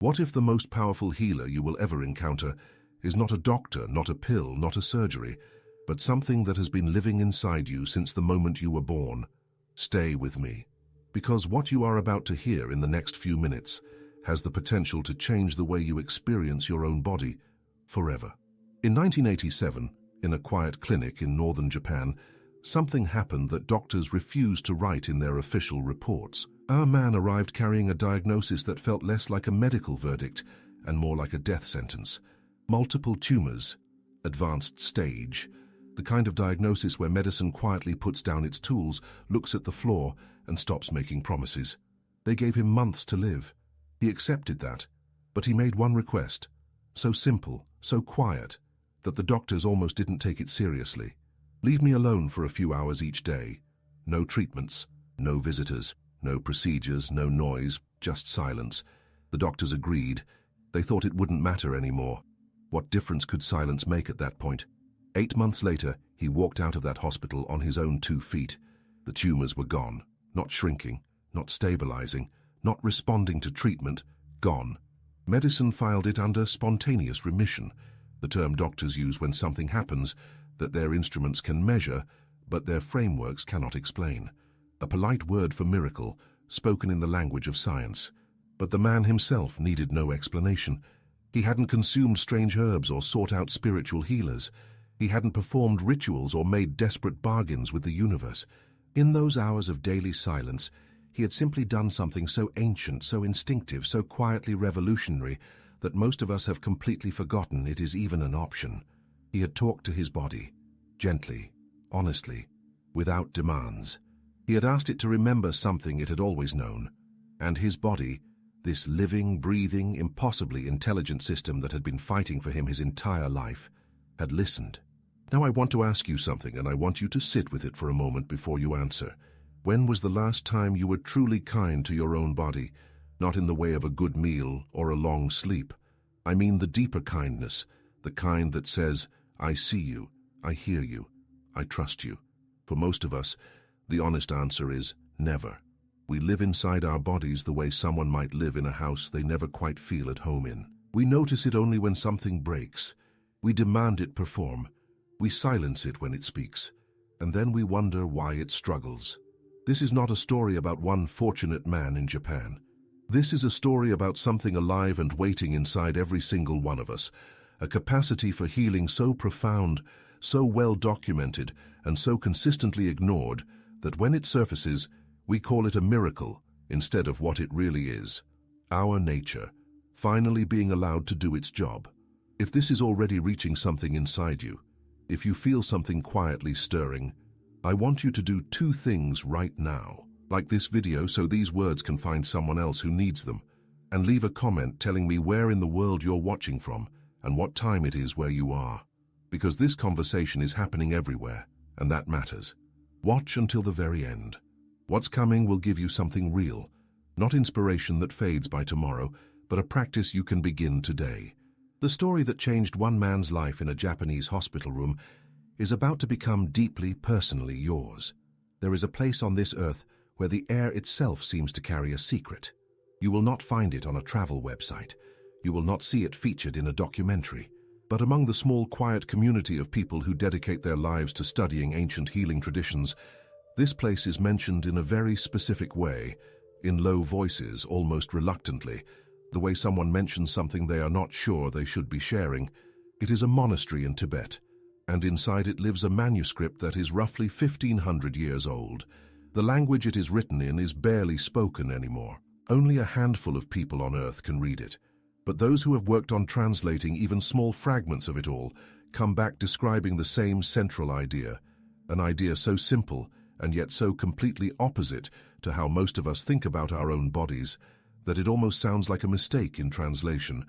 What if the most powerful healer you will ever encounter is not a doctor, not a pill, not a surgery, but something that has been living inside you since the moment you were born? Stay with me, because what you are about to hear in the next few minutes has the potential to change the way you experience your own body forever. In 1987, in a quiet clinic in northern Japan, something happened that doctors refused to write in their official reports. A man arrived carrying a diagnosis that felt less like a medical verdict and more like a death sentence. Multiple tumors, advanced stage, the kind of diagnosis where medicine quietly puts down its tools, looks at the floor, and stops making promises. They gave him months to live. He accepted that, but he made one request, so simple, so quiet, that the doctors almost didn't take it seriously. Leave me alone for a few hours each day. No treatments, no visitors, no procedures, no noise, just silence. The doctors agreed. They thought it wouldn't matter anymore. What difference could silence make at that point? 8 months later, he walked out of that hospital on his own 2 feet. The tumors were gone, not shrinking, not stabilizing, not responding to treatment, gone. Medicine filed it under spontaneous remission, the term doctors use when something happens that their instruments can measure, but their frameworks cannot explain. A polite word for miracle, spoken in the language of science. But the man himself needed no explanation. He hadn't consumed strange herbs or sought out spiritual healers. He hadn't performed rituals or made desperate bargains with the universe. In those hours of daily silence, he had simply done something so ancient, so instinctive, so quietly revolutionary that most of us have completely forgotten it is even an option. He had talked to his body, gently, honestly, without demands. He had asked it to remember something it had always known, and his body, this living, breathing, impossibly intelligent system that had been fighting for him his entire life, had listened. Now I want to ask you something, and I want you to sit with it for a moment before you answer. When was the last time you were truly kind to your own body, not in the way of a good meal or a long sleep? I mean the deeper kindness, the kind that says, I see you, I hear you, I trust you. For most of us, the honest answer is never. We live inside our bodies the way someone might live in a house they never quite feel at home in. We notice it only when something breaks. We demand it perform. We silence it when it speaks. And then we wonder why it struggles. This is not a story about one fortunate man in Japan. This is a story about something alive and waiting inside every single one of us, a capacity for healing so profound, so well documented, and so consistently ignored that when it surfaces, we call it a miracle instead of what it really is, our nature, finally being allowed to do its job. If this is already reaching something inside you, if you feel something quietly stirring, I want you to do 2 things right now. Like this video so these words can find someone else who needs them, and leave a comment telling me where in the world you're watching from and what time it is where you are. Because this conversation is happening everywhere, and that matters. Watch until the very end. What's coming will give you something real, not inspiration that fades by tomorrow, but a practice you can begin today. The story that changed one man's life in a Japanese hospital room is about to become deeply personally yours. There is a place on this earth where the air itself seems to carry a secret. You will not find it on a travel website. You will not see it featured in a documentary. But among the small, quiet community of people who dedicate their lives to studying ancient healing traditions, this place is mentioned in a very specific way, in low voices, almost reluctantly, the way someone mentions something they are not sure they should be sharing. It is a monastery in Tibet, and inside it lives a manuscript that is roughly 1,500 years old. The language it is written in is barely spoken anymore. Only a handful of people on Earth can read it. But those who have worked on translating even small fragments of it all come back describing the same central idea, an idea so simple and yet so completely opposite to how most of us think about our own bodies that it almost sounds like a mistake in translation.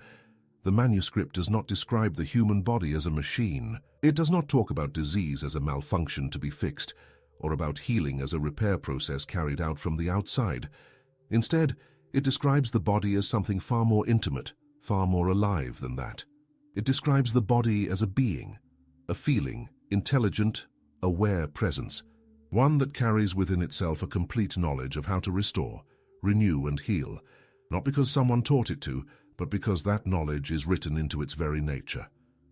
The manuscript does not describe the human body as a machine. It does not talk about disease as a malfunction to be fixed, or about healing as a repair process carried out from the outside. Instead, it describes the body as something far more intimate, far more alive than that. It describes the body as a being, a feeling, intelligent, aware presence, one that carries within itself a complete knowledge of how to restore, renew and heal, not because someone taught it to, but because that knowledge is written into its very nature.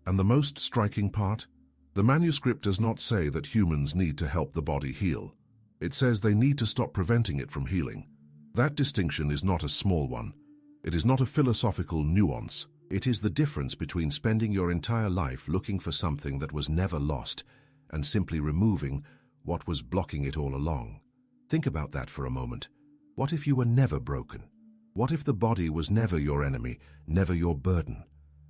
And the most striking part? The manuscript does not say that humans need to help the body heal. It says they need to stop preventing it from healing. That distinction is not a small one. It is not a philosophical nuance. It is the difference between spending your entire life looking for something that was never lost and simply removing what was blocking it all along. Think about that for a moment. What if you were never broken? What if the body was never your enemy, never your burden,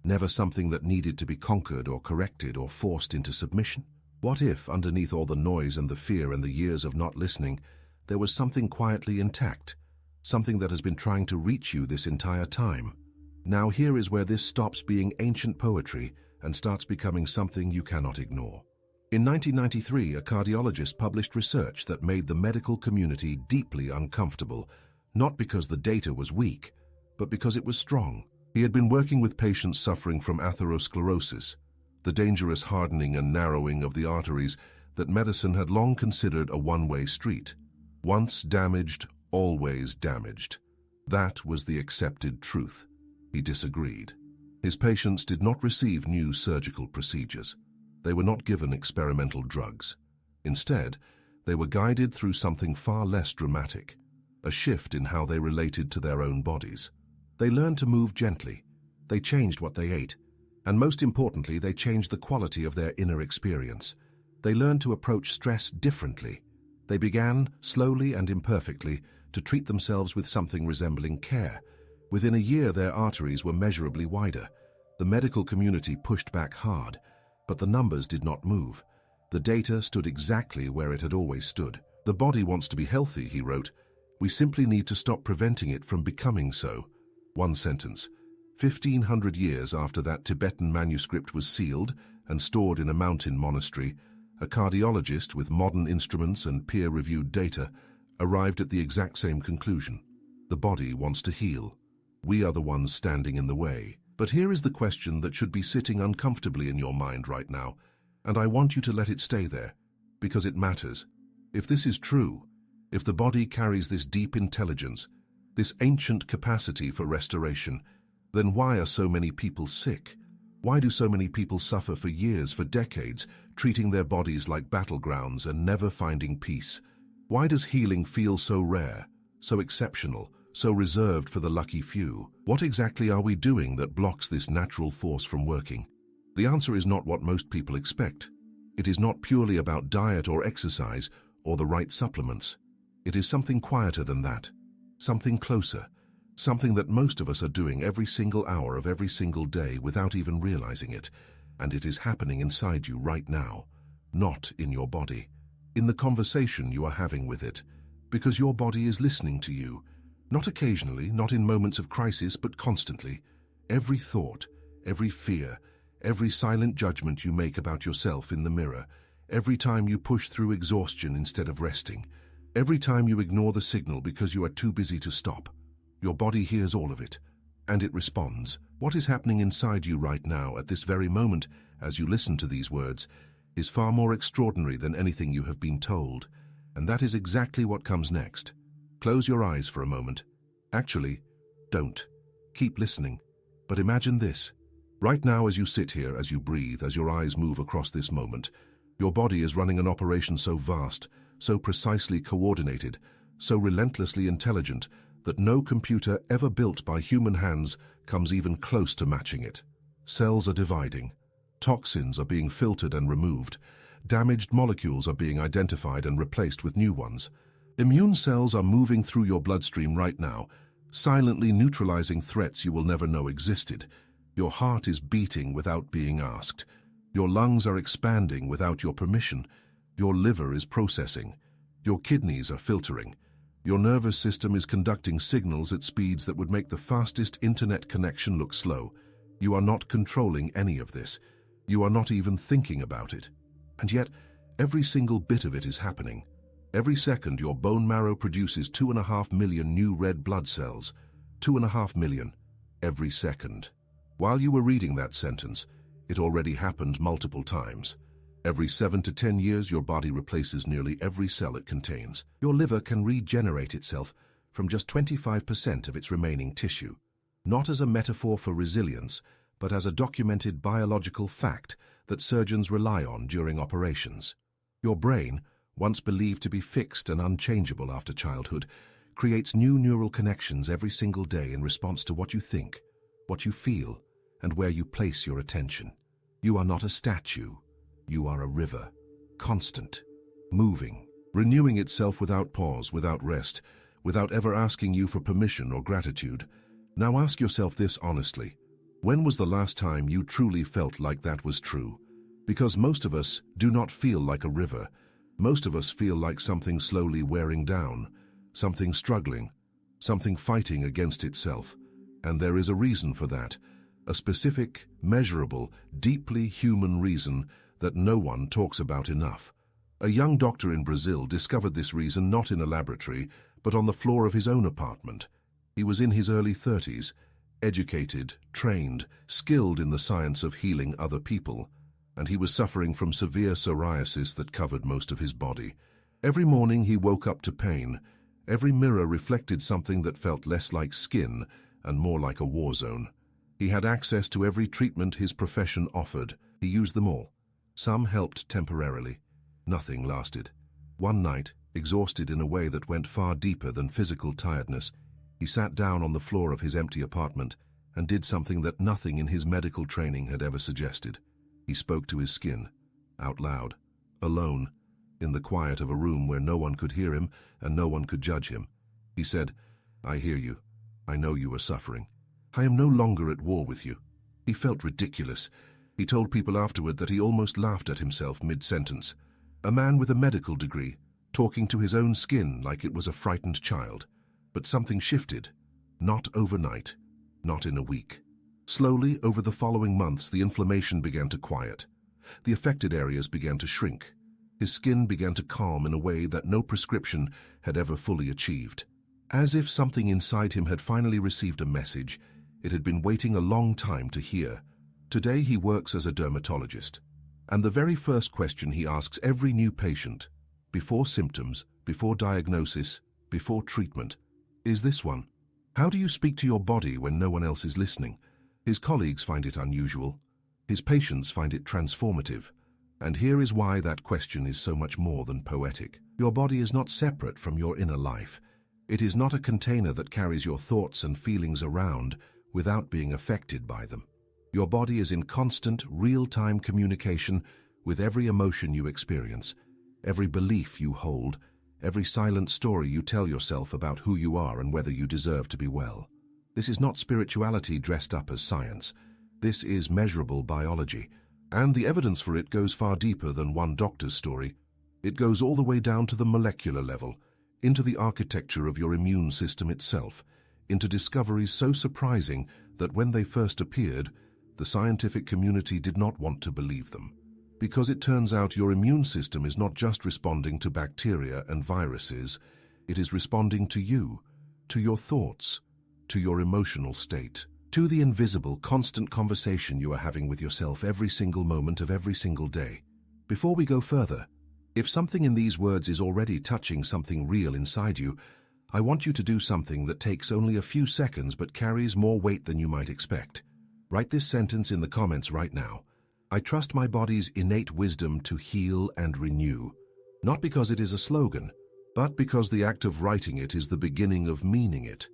never something that needed to be conquered or corrected or forced into submission? What if, underneath all the noise and the fear and the years of not listening, there was something quietly intact, something that has been trying to reach you this entire time? Now here is where this stops being ancient poetry and starts becoming something you cannot ignore. In 1993, a cardiologist published research that made the medical community deeply uncomfortable, not because the data was weak, but because it was strong. He had been working with patients suffering from atherosclerosis, the dangerous hardening and narrowing of the arteries that medicine had long considered a one-way street. Once damaged, always damaged. That was the accepted truth. He disagreed. His patients did not receive new surgical procedures. They were not given experimental drugs. Instead, they were guided through something far less dramatic, a shift in how they related to their own bodies. They learned to move gently. They changed what they ate. And most importantly, they changed the quality of their inner experience. They learned to approach stress differently. They began, slowly and imperfectly, to treat themselves with something resembling care. Within a year, their arteries were measurably wider. The medical community pushed back hard, but the numbers did not move. The data stood exactly where it had always stood. The body wants to be healthy, he wrote. We simply need to stop preventing it from becoming so. One sentence. 1,500 years after that Tibetan manuscript was sealed and stored in a mountain monastery, a cardiologist with modern instruments and peer-reviewed data arrived at the exact same conclusion. The body wants to heal. We are the ones standing in the way. But here is the question that should be sitting uncomfortably in your mind right now, and I want you to let it stay there, because it matters. If this is true, if the body carries this deep intelligence, this ancient capacity for restoration, then why are so many people sick? Why do so many people suffer for years, for decades, treating their bodies like battlegrounds and never finding peace? Why does healing feel so rare, so exceptional, so reserved for the lucky few? What exactly are we doing that blocks this natural force from working? The answer is not what most people expect. It is not purely about diet or exercise or the right supplements. It is something quieter than that, something closer, something that most of us are doing every single hour of every single day without even realizing it, and it is happening inside you right now, not in your body, in the conversation you are having with it, because your body is listening to you. Not occasionally, not in moments of crisis, but constantly. Every thought, every fear, every silent judgment you make about yourself in the mirror, every time you push through exhaustion instead of resting, every time you ignore the signal because you are too busy to stop. Your body hears all of it, and it responds. What is happening inside you right now, at this very moment, as you listen to these words, is far more extraordinary than anything you have been told, and that is exactly what comes next. Close your eyes for a moment. Actually, don't. Keep listening. But imagine this. Right now, as you sit here, as you breathe, as your eyes move across this moment, your body is running an operation so vast, so precisely coordinated, so relentlessly intelligent, that no computer ever built by human hands comes even close to matching it. Cells are dividing. Toxins are being filtered and removed. Damaged molecules are being identified and replaced with new ones. Immune cells are moving through your bloodstream right now, silently neutralizing threats you will never know existed. Your heart is beating without being asked. Your lungs are expanding without your permission. Your liver is processing. Your kidneys are filtering. Your nervous system is conducting signals at speeds that would make the fastest internet connection look slow. You are not controlling any of this. You are not even thinking about it. And yet, every single bit of it is happening. Every second, your bone marrow produces 2.5 million new red blood cells. 2.5 million. Every second. While you were reading that sentence, it already happened multiple times. Every 7 to 10 years, your body replaces nearly every cell it contains. Your liver can regenerate itself from just 25% of its remaining tissue. not as a metaphor for resilience, but as a documented biological fact that surgeons rely on during operations. Your brain, once believed to be fixed and unchangeable after childhood, creates new neural connections every single day in response to what you think, what you feel, and where you place your attention. You are not a statue. You are a river, constant, moving, renewing itself without pause, without rest, without ever asking you for permission or gratitude. Now ask yourself this honestly. When was the last time you truly felt like that was true? Because most of us do not feel like a river. Most of us feel like something slowly wearing down, something struggling, something fighting against itself. And there is a reason for that, a specific, measurable, deeply human reason that no one talks about enough. A young doctor in Brazil discovered this reason not in a laboratory, but on the floor of his own apartment. He was in his early 30s, educated, trained, skilled in the science of healing other people, and he was suffering from severe psoriasis that covered most of his body. Every morning he woke up to pain. Every mirror reflected something that felt less like skin and more like a war zone. He had access to every treatment his profession offered. He used them all. Some helped temporarily. Nothing lasted. One night, exhausted in a way that went far deeper than physical tiredness, he sat down on the floor of his empty apartment and did something that nothing in his medical training had ever suggested. He spoke to his skin, out loud, alone, in the quiet of a room where no one could hear him and no one could judge him. He said, "I hear you. I know you are suffering. I am no longer at war with you." He felt ridiculous. He told people afterward that he almost laughed at himself mid-sentence. A man with a medical degree, talking to his own skin like it was a frightened child. But something shifted. Not overnight. Not in a week. Slowly, over the following months, the inflammation began to quiet. The affected areas began to shrink. His skin began to calm in a way that no prescription had ever fully achieved. As if something inside him had finally received a message it had been waiting a long time to hear. Today he works as a dermatologist. And the very first question he asks every new patient, before symptoms, before diagnosis, before treatment, is this one. How do you speak to your body when no one else is listening? His colleagues find it unusual. His patients find it transformative. And here is why that question is so much more than poetic. Your body is not separate from your inner life. It is not a container that carries your thoughts and feelings around without being affected by them. Your body is in constant, real-time communication with every emotion you experience, every belief you hold, every silent story you tell yourself about who you are and whether you deserve to be well. This is not spirituality dressed up as science. This is measurable biology, and the evidence for it goes far deeper than one doctor's story. It goes all the way down to the molecular level, into the architecture of your immune system itself, into discoveries so surprising that when they first appeared, the scientific community did not want to believe them. Because it turns out your immune system is not just responding to bacteria and viruses, it is responding to you, to your thoughts, to your emotional state, to the invisible, constant conversation you are having with yourself every single moment of every single day. Before we go further, if something in these words is already touching something real inside you, I want you to do something that takes only a few seconds but carries more weight than you might expect. Write this sentence in the comments right now. I trust my body's innate wisdom to heal and renew. Not because it is a slogan, but because the act of writing it is the beginning of meaning it.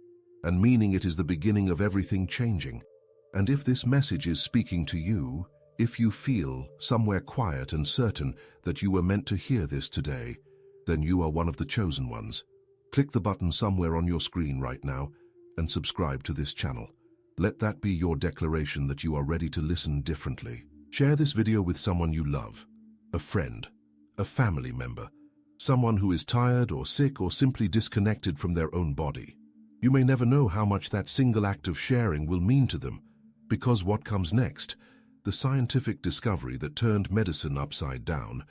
And meaning it is the beginning of everything changing. And if this message is speaking to you, if you feel, somewhere quiet and certain, that you were meant to hear this today, then you are one of the chosen ones. Click the button somewhere on your screen right now and subscribe to this channel. Let that be your declaration that you are ready to listen differently. Share this video with someone you love, a friend, a family member, someone who is tired or sick or simply disconnected from their own body. You may never know how much that single act of sharing will mean to them, because what comes next, the scientific discovery that turned medicine upside down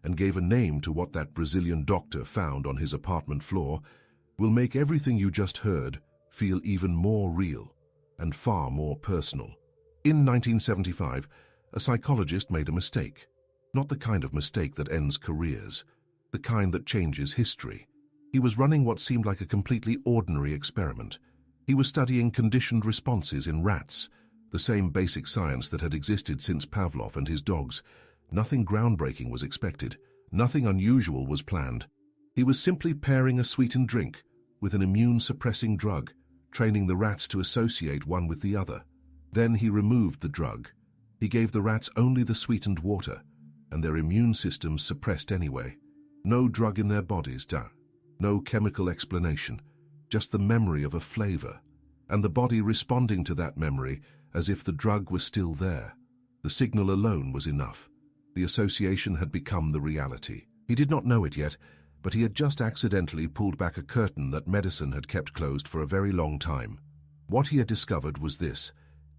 and gave a name to what that Brazilian doctor found on his apartment floor, will make everything you just heard feel even more real and far more personal. In 1975, a psychologist made a mistake. Not the kind of mistake that ends careers, the kind that changes history. He was running what seemed like a completely ordinary experiment. He was studying conditioned responses in rats, the same basic science that had existed since Pavlov and his dogs. Nothing groundbreaking was expected. Nothing unusual was planned. He was simply pairing a sweetened drink with an immune-suppressing drug, training the rats to associate one with the other. Then he removed the drug. He gave the rats only the sweetened water, and their immune systems suppressed anyway. No drug in their bodies, no chemical explanation, just the memory of a flavor, and the body responding to that memory as if the drug was still there. The signal alone was enough. The association had become the reality. He did not know it yet, but he had just accidentally pulled back a curtain that medicine had kept closed for a very long time. What he had discovered was this: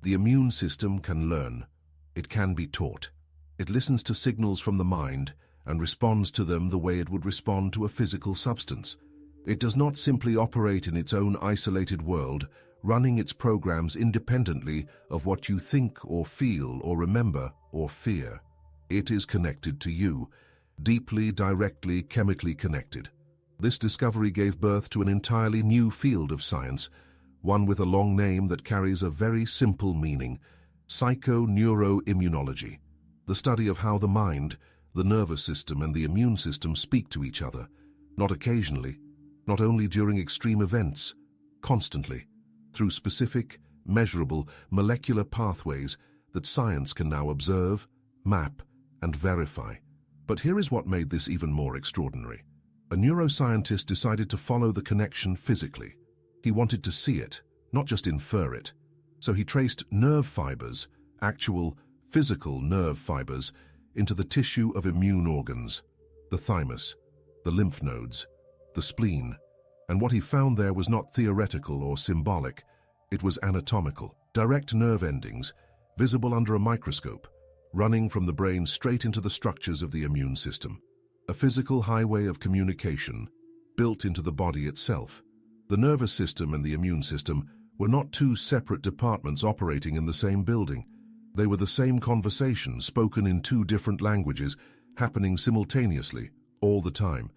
the immune system can learn. It can be taught. It listens to signals from the mind and responds to them the way it would respond to a physical substance. It does not simply operate in its own isolated world, running its programs independently of what you think or feel or remember or fear. It is connected to you, deeply, directly, chemically connected. This discovery gave birth to an entirely new field of science, one with a long name that carries a very simple meaning: psychoneuroimmunology, the study of how the mind, the nervous system, and the immune system speak to each other, not occasionally, not only during extreme events, constantly, through specific, measurable, molecular pathways that science can now observe, map, and verify. But here is what made this even more extraordinary. A neuroscientist decided to follow the connection physically. He wanted to see it, not just infer it. So he traced nerve fibers, actual, physical nerve fibers, into the tissue of immune organs, the thymus, the lymph nodes, the spleen. And what he found there was not theoretical or symbolic. It was anatomical. Direct nerve endings, visible under a microscope, running from the brain straight into the structures of the immune system. A physical highway of communication, built into the body itself. The nervous system and the immune system were not two separate departments operating in the same building. They were the same conversation, spoken in two different languages, happening simultaneously, all the time.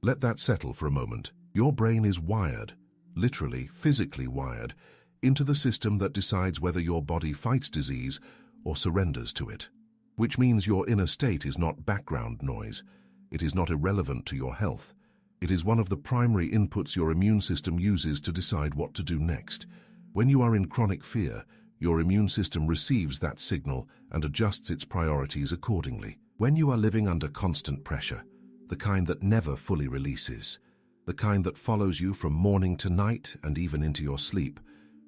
Let that settle for a moment. Your brain is wired, literally, physically wired, into the system that decides whether your body fights disease or surrenders to it. Which means your inner state is not background noise. It is not irrelevant to your health. It is one of the primary inputs your immune system uses to decide what to do next. When you are in chronic fear, your immune system receives that signal and adjusts its priorities accordingly. When you are living under constant pressure, the kind that never fully releases, the kind that follows you from morning to night and even into your sleep,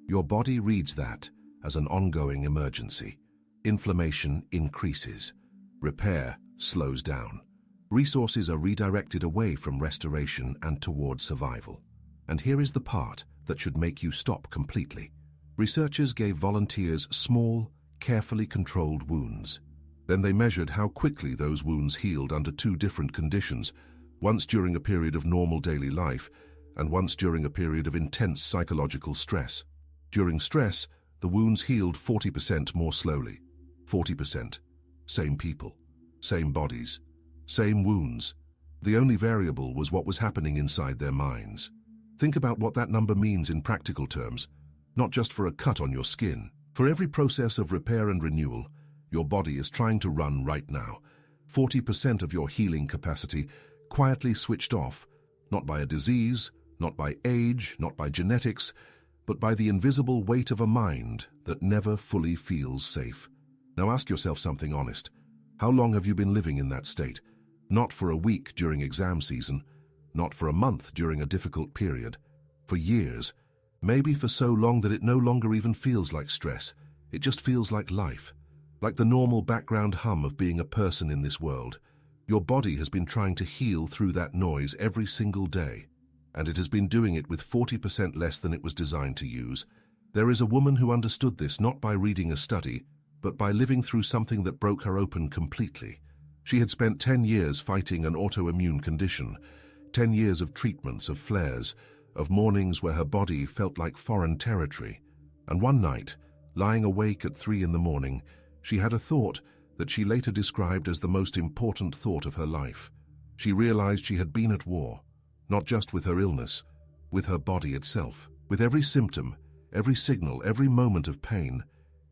your body reads that as an ongoing emergency. Inflammation increases. Repair slows down. Resources are redirected away from restoration and toward survival. And here is the part that should make you stop completely. Researchers gave volunteers small, carefully controlled wounds. Then they measured how quickly those wounds healed under two different conditions, once during a period of normal daily life and once during a period of intense psychological stress. During stress, the wounds healed 40% more slowly. 40%. Same people, same bodies, same wounds. The only variable was what was happening inside their minds. Think about what that number means in practical terms, not just for a cut on your skin. For every process of repair and renewal, your body is trying to run right now. 40% of your healing capacity quietly switched off, not by a disease, not by age, not by genetics, but by the invisible weight of a mind that never fully feels safe. Now ask yourself something honest. How long have you been living in that state? Not for a week during exam season, not for a month during a difficult period. For years, maybe for so long that it no longer even feels like stress. It just feels like life, like the normal background hum of being a person in this world. Your body has been trying to heal through that noise every single day, and it has been doing it with 40% less than it was designed to use. There is a woman who understood this not by reading a study, but by living through something that broke her open completely. She had spent 10 years fighting an autoimmune condition, 10 years of treatments, of flares, of mornings where her body felt like foreign territory. And one night, lying awake at 3 in the morning, she had a thought that she later described as the most important thought of her life. She realized she had been at war, not just with her illness, with her body itself. With every symptom, every signal, every moment of pain.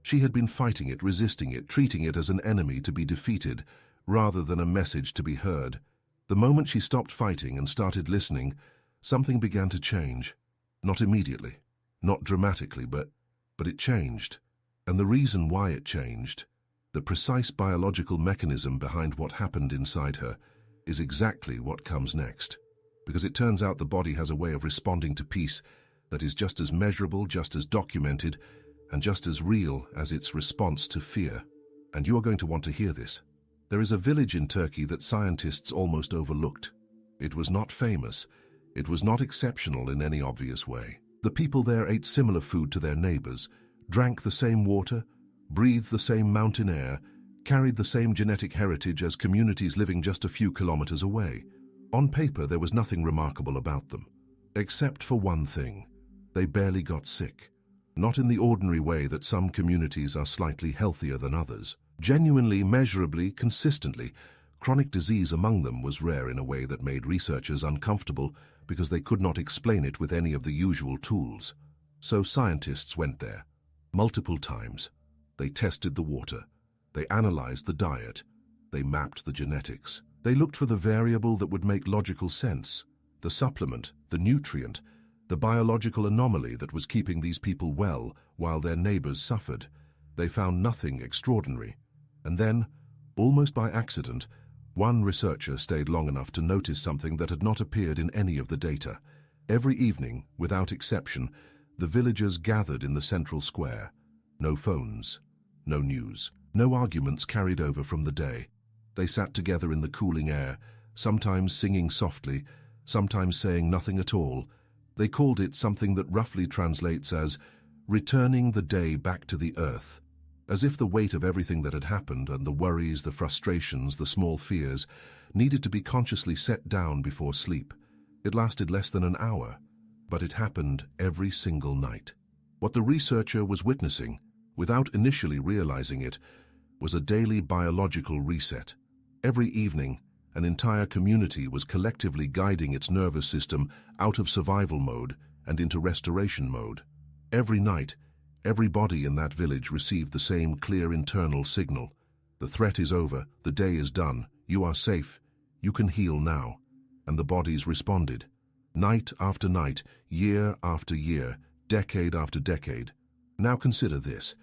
She had been fighting it, resisting it, treating it as an enemy to be defeated, rather than a message to be heard. The moment she stopped fighting and started listening, something began to change. Not immediately, not dramatically, but it changed. And the reason why it changed, the precise biological mechanism behind what happened inside her, is exactly what comes next. Because it turns out the body has a way of responding to peace that is just as measurable, just as documented, and just as real as its response to fear. And you are going to want to hear this. There is a village in Turkey that scientists almost overlooked. It was not famous. It was not exceptional in any obvious way. The people there ate similar food to their neighbors, drank the same water, breathed the same mountain air, carried the same genetic heritage as communities living just a few kilometers away. On paper, there was nothing remarkable about them, except for one thing. They barely got sick. Not in the ordinary way that some communities are slightly healthier than others. Genuinely, measurably, consistently, chronic disease among them was rare in a way that made researchers uncomfortable because they could not explain it with any of the usual tools. So scientists went there, multiple times. They tested the water. They analyzed the diet. They mapped the genetics. They looked for the variable that would make logical sense, the supplement, the nutrient, the biological anomaly that was keeping these people well while their neighbors suffered. They found nothing extraordinary. And then, almost by accident, one researcher stayed long enough to notice something that had not appeared in any of the data. Every evening, without exception, the villagers gathered in the central square. No phones, no news, no arguments carried over from the day. They sat together in the cooling air, sometimes singing softly, sometimes saying nothing at all. They called it something that roughly translates as returning the day back to the earth, as if the weight of everything that had happened and the worries, the frustrations, the small fears needed to be consciously set down before sleep. It lasted less than an hour, but it happened every single night. What the researcher was witnessing, without initially realizing it, was a daily biological reset. Every evening, an entire community was collectively guiding its nervous system out of survival mode and into restoration mode. Every night, everybody in that village received the same clear internal signal. The threat is over, the day is done, you are safe, you can heal now. And the bodies responded. Night after night, year after year, decade after decade. Now consider this.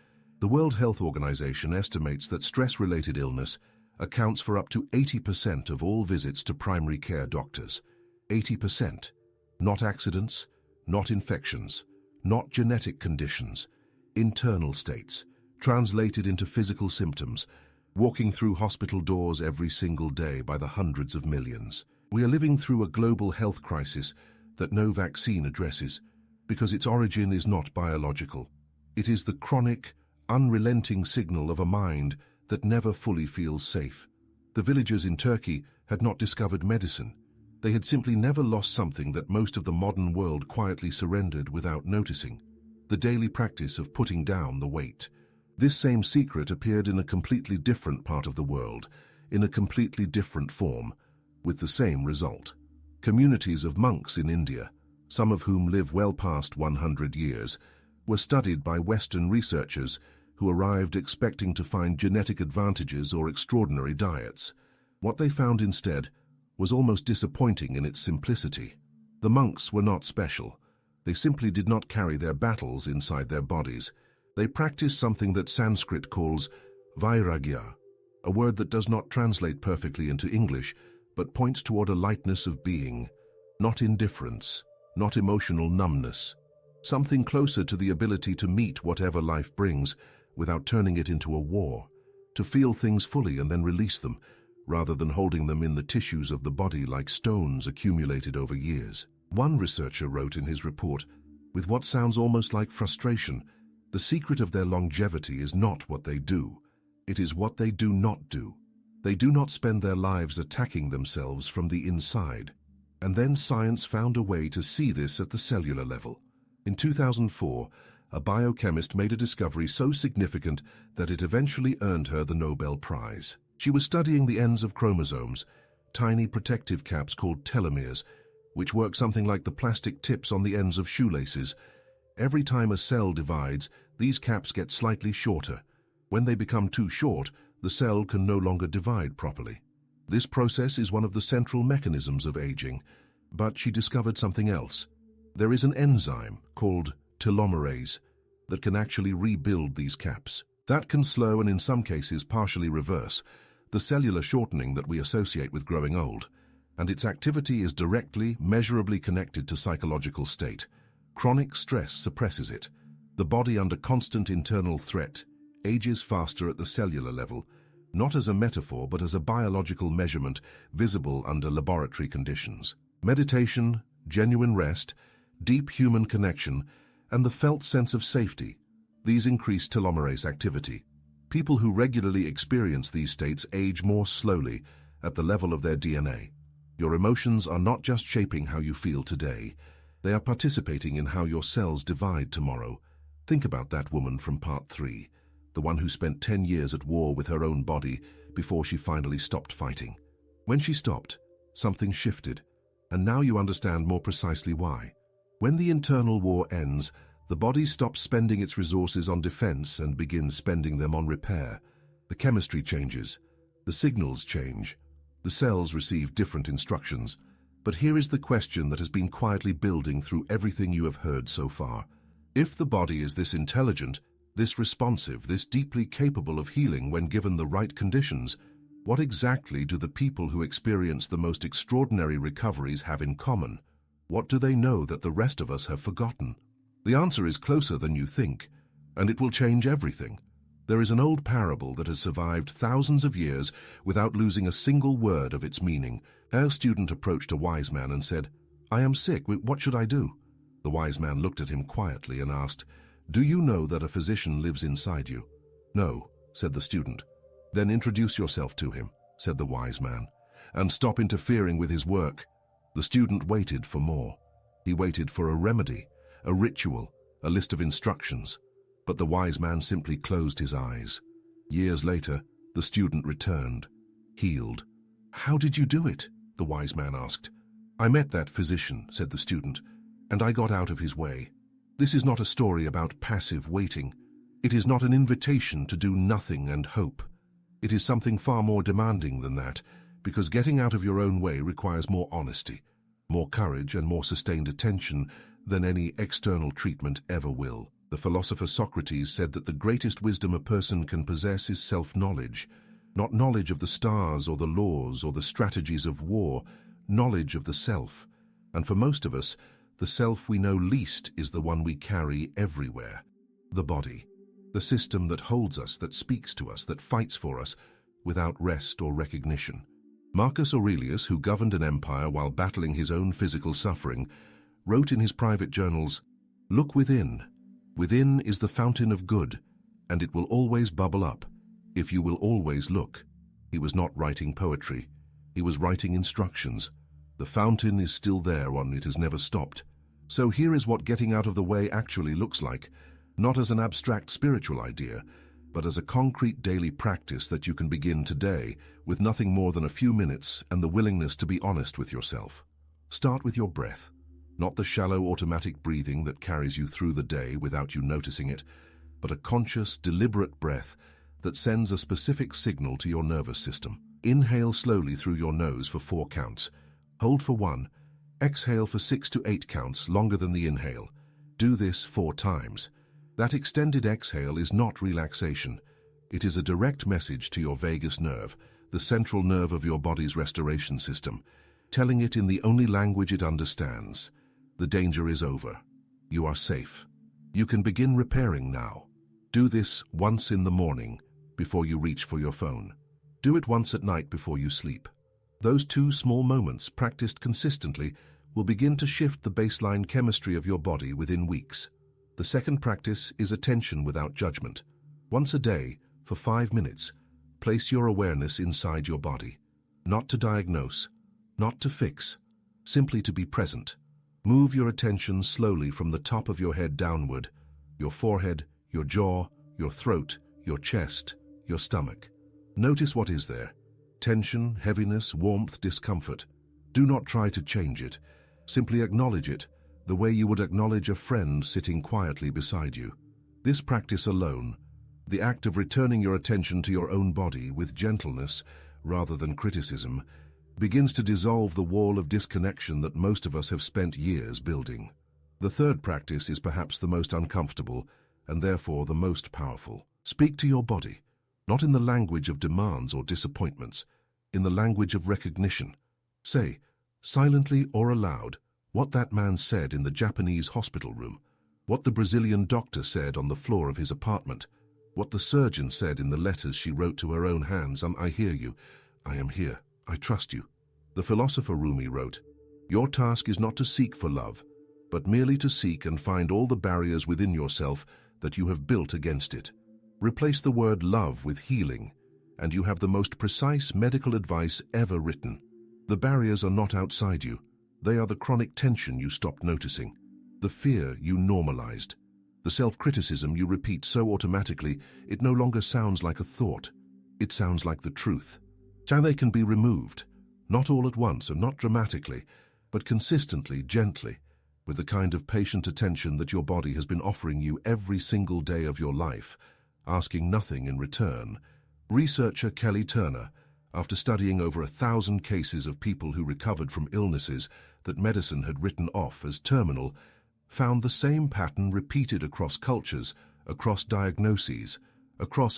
The World Health Organization estimates that stress-related illness accounts for up to 80% of all visits to primary care doctors. 80%. Not accidents, not infections, not genetic conditions, internal states, translated into physical symptoms, walking through hospital doors every single day by the hundreds of millions. We are living through a global health crisis that no vaccine addresses, because its origin is not biological. It is the chronic, unrelenting signal of a mind that never fully feels safe. The villagers in Turkey had not discovered medicine. They had simply never lost something that most of the modern world quietly surrendered without noticing: the daily practice of putting down the weight. This same secret appeared in a completely different part of the world, in a completely different form, with the same result. Communities of monks in India, some of whom live well past 100 years, were studied by Western researchers who arrived expecting to find genetic advantages or extraordinary diets. What they found instead was almost disappointing in its simplicity. The monks were not special. They simply did not carry their battles inside their bodies. They practiced something that Sanskrit calls vairagya, a word that does not translate perfectly into English, but points toward a lightness of being, not indifference, not emotional numbness, something closer to the ability to meet whatever life brings without turning it into a war, to feel things fully and then release them, rather than holding them in the tissues of the body like stones accumulated over years. One researcher wrote in his report, with what sounds almost like frustration, the secret of their longevity is not what they do, it is what they do not do. They do not spend their lives attacking themselves from the inside. And then science found a way to see this at the cellular level. In 2004, a biochemist made a discovery so significant that it eventually earned her the Nobel Prize. She was studying the ends of chromosomes, tiny protective caps called telomeres, which work something like the plastic tips on the ends of shoelaces. Every time a cell divides, these caps get slightly shorter. When they become too short, the cell can no longer divide properly. This process is one of the central mechanisms of aging, but she discovered something else. There is an enzyme called telomerase that can actually rebuild these caps. That can slow and in some cases partially reverse the cellular shortening that we associate with growing old, and its activity is directly, measurably connected to psychological state. Chronic stress suppresses it. The body under constant internal threat ages faster at the cellular level, not as a metaphor but as a biological measurement visible under laboratory conditions. Meditation, genuine rest, deep human connection, and the felt sense of safety, these increase telomerase activity. People who regularly experience these states age more slowly at the level of their DNA. Your emotions are not just shaping how you feel today, they are participating in how your cells divide tomorrow. Think about that woman from part 3, the one who spent 10 years at war with her own body before she finally stopped fighting. When she stopped, something shifted, and now you understand more precisely why. When the internal war ends, the body stops spending its resources on defense and begins spending them on repair. The chemistry changes, the signals change, the cells receive different instructions. But here is the question that has been quietly building through everything you have heard so far. If the body is this intelligent, this responsive, this deeply capable of healing when given the right conditions, what exactly do the people who experience the most extraordinary recoveries have in common? What do they know that the rest of us have forgotten? The answer is closer than you think, and it will change everything. There is an old parable that has survived thousands of years without losing a single word of its meaning. Our student approached a wise man and said, "I am sick, what should I do?" The wise man looked at him quietly and asked, "Do you know that a physician lives inside you?" "No," said the student. "Then introduce yourself to him," said the wise man, "and stop interfering with his work." The student waited for more. He waited for a remedy, a ritual, a list of instructions. But the wise man simply closed his eyes. Years later, the student returned, healed. "How did you do it?" the wise man asked. "I met that physician," said the student, "and I got out of his way." This is not a story about passive waiting. It is not an invitation to do nothing and hope. It is something far more demanding than that, because getting out of your own way requires more honesty, more courage, and more sustained attention than any external treatment ever will. The philosopher Socrates said that the greatest wisdom a person can possess is self-knowledge, not knowledge of the stars or the laws or the strategies of war, knowledge of the self. And for most of us, the self we know least is the one we carry everywhere. The body, the system that holds us, that speaks to us, that fights for us, without rest or recognition. Marcus Aurelius, who governed an empire while battling his own physical suffering, wrote in his private journals, "Look within. Within is the fountain of good, and it will always bubble up, if you will always look." He was not writing poetry. He was writing instructions. The fountain is still there, and it has never stopped. So here is what getting out of the way actually looks like, not as an abstract spiritual idea, but as a concrete daily practice that you can begin today with nothing more than a few minutes and the willingness to be honest with yourself. Start with your breath, not the shallow automatic breathing that carries you through the day without you noticing it, but a conscious, deliberate breath that sends a specific signal to your nervous system. Inhale slowly through your nose for 4 counts. Hold for 1. Exhale for 6 to 8 counts, longer than the inhale. Do this 4 times. That extended exhale is not relaxation. It is a direct message to your vagus nerve, the central nerve of your body's restoration system, telling it in the only language it understands. The danger is over. You are safe. You can begin repairing now. Do this once in the morning before you reach for your phone. Do it once at night before you sleep. Those 2 small moments, practiced consistently, will begin to shift the baseline chemistry of your body within weeks. The second practice is attention without judgment. Once a day, for 5 minutes, place your awareness inside your body. Not to diagnose, not to fix, simply to be present. Move your attention slowly from the top of your head downward, your forehead, your jaw, your throat, your chest, your stomach. Notice what is there. Tension, heaviness, warmth, discomfort. Do not try to change it. Simply acknowledge it, the way you would acknowledge a friend sitting quietly beside you. This practice alone, the act of returning your attention to your own body with gentleness rather than criticism, begins to dissolve the wall of disconnection that most of us have spent years building. The third practice is perhaps the most uncomfortable and therefore the most powerful. Speak to your body, not in the language of demands or disappointments, in the language of recognition. Say, silently or aloud, what that man said in the Japanese hospital room, what the Brazilian doctor said on the floor of his apartment, what the surgeon said in the letters she wrote to her own hands. I hear you. I am here. I trust you. The philosopher Rumi wrote, "Your task is not to seek for love, but merely to seek and find all the barriers within yourself that you have built against it." Replace the word love with healing, and you have the most precise medical advice ever written. The barriers are not outside you. They are the chronic tension you stopped noticing, the fear you normalized, the self-criticism you repeat so automatically it no longer sounds like a thought. It sounds like the truth. How they can be removed, not all at once and not dramatically, but consistently, gently, with the kind of patient attention that your body has been offering you every single day of your life, asking nothing in return. Researcher Kelly Turner, after studying over 1,000 cases of people who recovered from illnesses that medicine had written off as terminal, found the same pattern repeated across cultures, across diagnoses, across